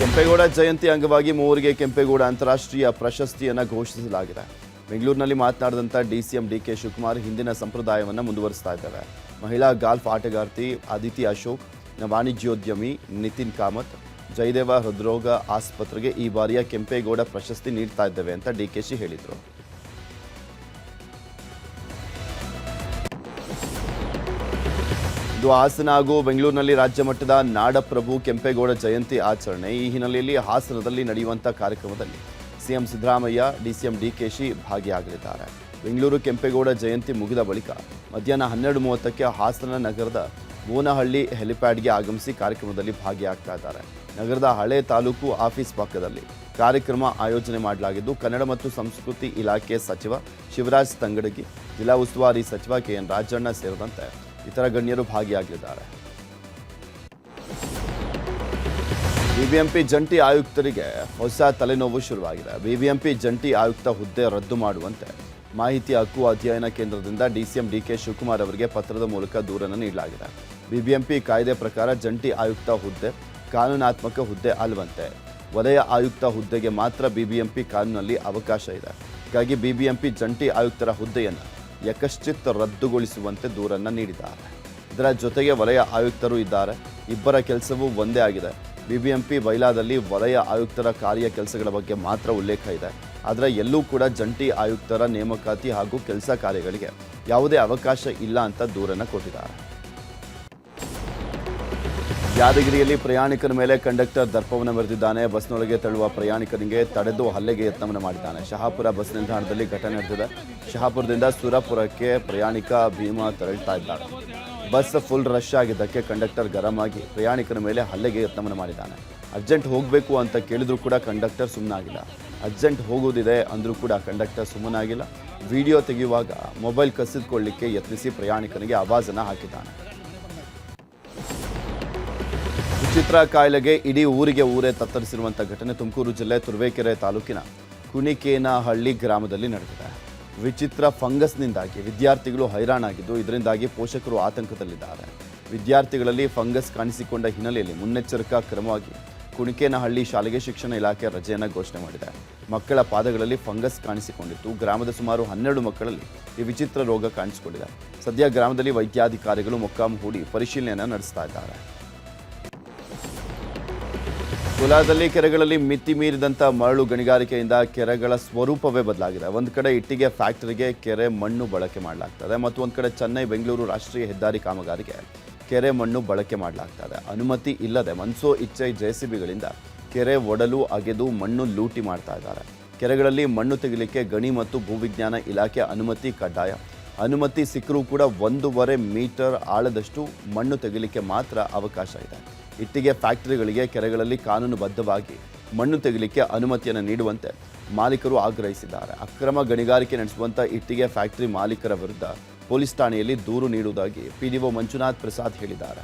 ಕೆಂಪೇಗೌಡ ಜಯಂತಿ ಅಂಗವಾಗಿ ಮೂವರಿಗೆ ಕೆಂಪೇಗೌಡ ಅಂತಾರಾಷ್ಟ್ರೀಯ ಪ್ರಶಸ್ತಿಯನ್ನು ಘೋಷಿಸಲಾಗಿದೆ. ಬೆಂಗಳೂರಿನಲ್ಲಿ ಮಾತನಾಡಿದಂಥ ಡಿಸಿಎಂ ಡಿಕೆ ಶಿವಕುಮಾರ್ ಹಿಂದಿನ ಸಂಪ್ರದಾಯವನ್ನು ಮುಂದುವರಿಸ್ತಾ ಇದ್ದಾರೆ. ಮಹಿಳಾ ಗಾಲ್ಫ್ ಆಟಗಾರ್ತಿ ಅದಿತಿ ಅಶೋಕ್, ವಾಣಿಜ್ಯೋದ್ಯಮಿ ನಿತಿನ್ ಕಾಮತ್, ಜಯದೇವ ಹೃದ್ರೋಗ ಆಸ್ಪತ್ರೆಗೆ ಈ ಬಾರಿಯ ಕೆಂಪೇಗೌಡ ಪ್ರಶಸ್ತಿ ನೀಡ್ತಾ ಇದ್ದೇವೆ ಅಂತ ಡಿಕೆಶಿ ಹೇಳಿದರು. ಇದು ಹಾಸನ ಹಾಗೂ ಬೆಂಗಳೂರಿನಲ್ಲಿ ರಾಜ್ಯ ಮಟ್ಟದ ನಾಡಪ್ರಭು ಕೆಂಪೇಗೌಡ ಜಯಂತಿ ಆಚರಣೆ. ಈ ಹಿನ್ನೆಲೆಯಲ್ಲಿ ಹಾಸನದಲ್ಲಿ ನಡೆಯುವಂಥ ಕಾರ್ಯಕ್ರಮದಲ್ಲಿ ಸಿಎಂ ಸಿದ್ದರಾಮಯ್ಯ, ಡಿಸಿಎಂ ಡಿಕೆಶಿ ಭಾಗಿಯಾಗಲಿದ್ದಾರೆ. ಬೆಂಗಳೂರು ಕೆಂಪೇಗೌಡ ಜಯಂತಿ ಮುಗಿದ ಬಳಿಕ ಮಧ್ಯಾಹ್ನ 12:30ಕ್ಕೆ ಹಾಸನ ನಗರದ ಬೋನಹಳ್ಳಿ ಹೆಲಿಪ್ಯಾಡ್ಗೆ ಆಗಮಿಸಿ ಕಾರ್ಯಕ್ರಮದಲ್ಲಿ ಭಾಗಿಯಾಗ್ತಾ ಇದ್ದಾರೆ. ನಗರದ ಹಳೆ ತಾಲೂಕು ಆಫೀಸ್ ಪಕ್ಕದಲ್ಲಿ ಕಾರ್ಯಕ್ರಮ ಆಯೋಜನೆ ಮಾಡಲಾಗಿದ್ದು, ಕನ್ನಡ ಮತ್ತು ಸಂಸ್ಕೃತಿ ಇಲಾಖೆ ಸಚಿವ ಶಿವರಾಜ್ ತಂಗಡಗಿ, ಜಿಲ್ಲಾ ಉಸ್ತುವಾರಿ ಸಚಿವ ಕೆಎನ್ ರಾಜಣ್ಣ ಸೇರಿದಂತೆ ಇತರ ಗಣ್ಯರು ಭಾಗಿಯಾಗಲಿದ್ದಾರೆ. ಬಿಬಿಎಂಪಿ ಜಂಟಿ ಆಯುಕ್ತರಿಗೆ ಹೊಸ ತಲೆನೋವು ಶುರುವಾಗಿದೆ. ಬಿಬಿಎಂಪಿ ಜಂಟಿ ಆಯುಕ್ತ ಹುದ್ದೆ ರದ್ದು ಮಾಡುವಂತೆ ಮಾಹಿತಿ ಹಕ್ಕು ಅಧ್ಯಯನ ಕೇಂದ್ರದಿಂದ ಡಿಸಿಎಂ ಡಿಕೆ ಶಿವಕುಮಾರ್ ಅವರಿಗೆ ಪತ್ರದ ಮೂಲಕ ದೂರನ್ನು ನೀಡಲಾಗಿದೆ. ಬಿಬಿಎಂಪಿ ಕಾಯ್ದೆ ಪ್ರಕಾರ ಜಂಟಿ ಆಯುಕ್ತ ಹುದ್ದೆ ಕಾನೂನಾತ್ಮಕ ಹುದ್ದೆ ಅಲ್ಲವಂತೆ. ವಲಯ ಆಯುಕ್ತ ಹುದ್ದೆಗೆ ಮಾತ್ರ ಬಿಬಿಎಂಪಿ ಕಾನೂನಲ್ಲಿ ಅವಕಾಶ ಇದೆ. ಹೀಗಾಗಿ ಬಿಬಿಎಂಪಿ ಜಂಟಿ ಆಯುಕ್ತರ ಹುದ್ದೆಯನ್ನು ಯಕಶ್ಚಿತ್ ರದ್ದುಗೊಳಿಸುವಂತೆ ದೂರನ್ನು ನೀಡಿದ್ದಾರೆ. ಇದರ ಜೊತೆಗೆ ವಲಯ ಆಯುಕ್ತರು ಇದ್ದಾರೆ. ಇಬ್ಬರ ಕೆಲಸವೂ ಒಂದೇ ಆಗಿದೆ. ಬಿಬಿಎಂಪಿ ಬೈಲಾದಲ್ಲಿ ವಲಯ ಆಯುಕ್ತರ ಕಾರ್ಯ ಕೆಲಸಗಳ ಬಗ್ಗೆ ಮಾತ್ರ ಉಲ್ಲೇಖ ಇದೆ. ಆದರೆ ಎಲ್ಲೂ ಕೂಡ ಜಂಟಿ ಆಯುಕ್ತರ ನೇಮಕಾತಿ ಹಾಗೂ ಕೆಲಸ ಕಾರ್ಯಗಳಿಗೆ ಯಾವುದೇ ಅವಕಾಶ ಇಲ್ಲ ಅಂತ ದೂರನ್ನು ಕೊಟ್ಟಿದ್ದಾರೆ. ಯಾದಗಿರಿಯಲ್ಲಿ ಪ್ರಯಾಣಿಕರ ಮೇಲೆ ಕಂಡಕ್ಟರ್ ದರ್ಪವನ್ನು ಮೆರೆದಿದ್ದಾನೆ. ಬಸ್ನೊಳಗೆ ತಳ್ಳುವ ಪ್ರಯಾಣಿಕರಿಗೆ ತಡೆದು ಹಲ್ಲೆಗೆ ಯತ್ನವನ್ನು ಮಾಡಿದ್ದಾನೆ. ಶಹಾಪುರ ಬಸ್ ನಿಲ್ದಾಣದಲ್ಲಿ ಘಟನೆ ನಡೆದಿದೆ. ಶಹಾಪುರದಿಂದ ಸುರಪುರಕ್ಕೆ ಪ್ರಯಾಣಿಕ ಭೀಮಾ ತೆರಳುತ್ತಾ ಇದ್ದಾರೆ. ಬಸ್ ಫುಲ್ ರಶ್ ಆಗಿದ್ದಕ್ಕೆ ಕಂಡಕ್ಟರ್ ಗರಂ ಆಗಿ ಪ್ರಯಾಣಿಕರ ಮೇಲೆ ಹಲ್ಲೆಗೆ ಯತ್ನವನ್ನು ಮಾಡಿದ್ದಾನೆ. ಅರ್ಜೆಂಟ್ ಹೋಗಬೇಕು ಅಂತ ಕೇಳಿದ್ರೂ ಕೂಡ ಕಂಡಕ್ಟರ್ ಸುಮ್ಮನಾಗಿಲ್ಲ. ಅರ್ಜೆಂಟ್ ಹೋಗೋದಿದೆ ಅಂದರೂ ಕೂಡ ಕಂಡಕ್ಟರ್ ಸುಮ್ಮನಾಗಿಲ್ಲ. ವಿಡಿಯೋ ತೆಗೆಯುವಾಗ ಮೊಬೈಲ್ ಕಸಿದುಕೊಳ್ಳಲಿಕ್ಕೆ ಯತ್ನಿಸಿ ಪ್ರಯಾಣಿಕನಿಗೆ ಆವಾಜನ್ನು ಹಾಕಿದ್ದಾನೆ. ವಿಚಿತ್ರ ಕಾಯಿಲೆಗೆ ಇಡೀ ಊರೇ ತತ್ತರಿಸಿರುವಂಥ ಘಟನೆ ತುಮಕೂರು ಜಿಲ್ಲೆ ತುರುವೇಕೆರೆ ತಾಲೂಕಿನ ಕುಣಿಕೇನಹಳ್ಳಿ ಗ್ರಾಮದಲ್ಲಿ ನಡೆದಿದೆ. ವಿಚಿತ್ರ ಫಂಗಸ್ನಿಂದಾಗಿ ವಿದ್ಯಾರ್ಥಿಗಳು ಹೈರಾಣಾಗಿದ್ದು, ಇದರಿಂದಾಗಿ ಪೋಷಕರು ಆತಂಕದಲ್ಲಿದ್ದಾರೆ. ವಿದ್ಯಾರ್ಥಿಗಳಲ್ಲಿ ಫಂಗಸ್ ಕಾಣಿಸಿಕೊಂಡ ಹಿನ್ನೆಲೆಯಲ್ಲಿ ಮುನ್ನೆಚ್ಚರಿಕಾ ಕ್ರಮವಾಗಿ ಕುಣಿಕೇನಹಳ್ಳಿ ಶಾಲೆಗೆ ಶಿಕ್ಷಣ ಇಲಾಖೆ ರಜೆಯನ್ನು ಘೋಷಣೆ ಮಾಡಿದೆ. ಮಕ್ಕಳ ಪಾದಗಳಲ್ಲಿ ಫಂಗಸ್ ಕಾಣಿಸಿಕೊಂಡಿತ್ತು. ಗ್ರಾಮದ ಸುಮಾರು 12 ಮಕ್ಕಳಲ್ಲಿ ಈ ವಿಚಿತ್ರ ರೋಗ ಕಾಣಿಸಿಕೊಂಡಿದೆ. ಸದ್ಯ ಗ್ರಾಮದಲ್ಲಿ ವೈದ್ಯಾಧಿಕಾರಿಗಳು ಮೊಕ್ಕಾಂ ಹೂಡಿ ಪರಿಶೀಲನೆಯನ್ನು ನಡೆಸ್ತಾ ಇದ್ದಾರೆ. ಕೋಲಾರದಲ್ಲಿ ಕೆರೆಗಳಲ್ಲಿ ಮಿತಿ ಮೀರಿದಂಥ ಮರಳು ಗಣಿಗಾರಿಕೆಯಿಂದ ಕೆರೆಗಳ ಸ್ವರೂಪವೇ ಬದಲಾಗಿದೆ. ಒಂದು ಕಡೆ ಇಟ್ಟಿಗೆ ಫ್ಯಾಕ್ಟರಿಗೆ ಕೆರೆ ಮಣ್ಣು ಬಳಕೆ ಮಾಡಲಾಗ್ತದೆ ಮತ್ತು ಒಂದು ಕಡೆ ಚೆನ್ನೈ ಬೆಂಗಳೂರು ರಾಷ್ಟ್ರೀಯ ಹೆದ್ದಾರಿ ಕಾಮಗಾರಿಗೆ ಕೆರೆ ಮಣ್ಣು ಬಳಕೆ ಮಾಡಲಾಗ್ತದೆ. ಅನುಮತಿ ಇಲ್ಲದೆ ಮನ್ಸೋ ಇಚ್ಛೆ ಜೆಸಿಬಿಗಳಿಂದ ಕೆರೆ ಒಡಲು ಅಗೆದು ಮಣ್ಣು ಲೂಟಿ ಮಾಡ್ತಾ ಇದ್ದಾರೆ. ಕೆರೆಗಳಲ್ಲಿ ಮಣ್ಣು ತೆಗಿಲಿಕ್ಕೆ ಗಣಿ ಮತ್ತು ಭೂವಿಜ್ಞಾನ ಇಲಾಖೆ ಅನುಮತಿ ಕಡ್ಡಾಯ. ಅನುಮತಿ ಸಿಕ್ಕರೂ ಕೂಡ 1.5 ಮೀಟರ್ ಆಳದಷ್ಟು ಮಣ್ಣು ತೆಗಿಲಿಕ್ಕೆ ಮಾತ್ರ ಅವಕಾಶ ಇದೆ. ಇಟ್ಟಿಗೆ ಫ್ಯಾಕ್ಟರಿಗಳಿಗೆ ಕೆರೆಗಳಲ್ಲಿ ಕಾನೂನುಬದ್ಧವಾಗಿ ಮಣ್ಣು ತೆಗಿಲಿಕ್ಕೆ ಅನುಮತಿಯನ್ನು ನೀಡುವಂತೆ ಮಾಲೀಕರು ಆಗ್ರಹಿಸಿದ್ದಾರೆ. ಅಕ್ರಮ ಗಣಿಗಾರಿಕೆ ನಡೆಸುವಂಥ ಇಟ್ಟಿಗೆ ಫ್ಯಾಕ್ಟರಿ ಮಾಲೀಕರ ವಿರುದ್ಧ ಪೊಲೀಸ್ ಠಾಣೆಯಲ್ಲಿ ದೂರು ನೀಡುವುದಾಗಿ ಪಿಡಿಒ ಮಂಜುನಾಥ್ ಪ್ರಸಾದ್ ಹೇಳಿದ್ದಾರೆ.